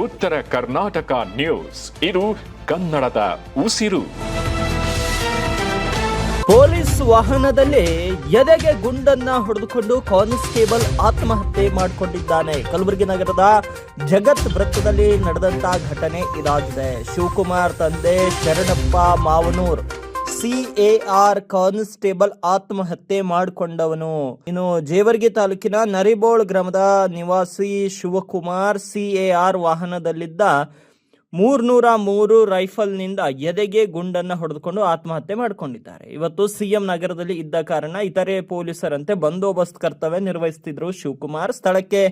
ಉತ್ತರ ಕರ್ನಾಟಕ ನ್ಯೂಸ್, ಇದು ಕನ್ನಡದ ಉಸಿರು. ಪೊಲೀಸ್ ವಾಹನದಲ್ಲಿ ಎದೆಗೆ ಗುಂಡನ್ನ ಹೊಡೆದುಕೊಂಡು ಕಾನ್ಸ್ಟೇಬಲ್ ಆತ್ಮಹತ್ಯೆ ಮಾಡಿಕೊಂಡಿದ್ದಾನೆ. ಕಲಬುರಗಿ ನಗರದ ಜಗತ್ ವೃತ್ತದಲ್ಲಿ ನಡೆದಂತಹ ಘಟನೆ ಇದಾಗಿದೆ. ಶಿವಕುಮಾರ್ ತಂದೆ ಶರಣಪ್ಪ ಮಾವನೂರ್ CAR ಕಾನ್ಸ್ಟೇಬಲ್ ಆತ್ಮಹತ್ಯೆ ಮಾಡಿಕೊಂಡವನು. ಇನ್ನು ಜೇವರ್ಗಿ ತಾಲೂಕಿನ ನರಿಬೋಳ್ ಗ್ರಾಮದ ನಿವಾಸಿ ಶಿವಕುಮಾರ್ CAR ವಾಹನದಲ್ಲಿದ್ದ 303 ರೈಫಲ್ನಿಂದ ಎದೆಗೆ ಗುಂಡನ್ನು ಹೊಡೆದುಕೊಂಡು ಆತ್ಮಹತ್ಯೆ ಮಾಡಿಕೊಂಡಿದ್ದಾರೆ. ಇವತ್ತು CM ನಗರದಲ್ಲಿ ಇದ್ದ ಕಾರಣ ಇತರೆ ಪೊಲೀಸರಂತೆ ಬಂದೋಬಸ್ತ್ ಕರ್ತವ್ಯ ನಿರ್ವಹಿಸುತ್ತಿದ್ದರು ಶಿವಕುಮಾರ್. ಸ್ಥಳಕ್ಕೆ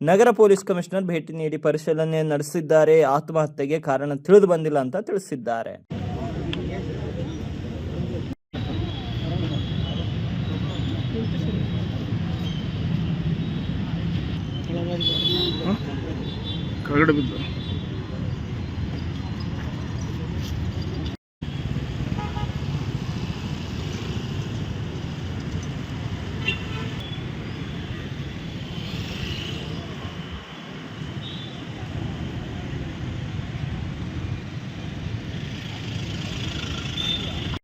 ನಗರ ಪೊಲೀಸ್ ಕಮಿಷನರ್ ಭೇಟಿ ನೀಡಿ ಪರಿಶೀಲನೆ ನಡೆಸಿದ್ದಾರೆ. ಆತ್ಮಹತ್ಯೆಗೆ ಕಾರಣ ತಿಳಿದು ಬಂದಿಲ್ಲ ಅಂತ ತಿಳಿಸಿದ್ದಾರೆ. ಕೆಳಗಡೆ ಬಿದ್ದು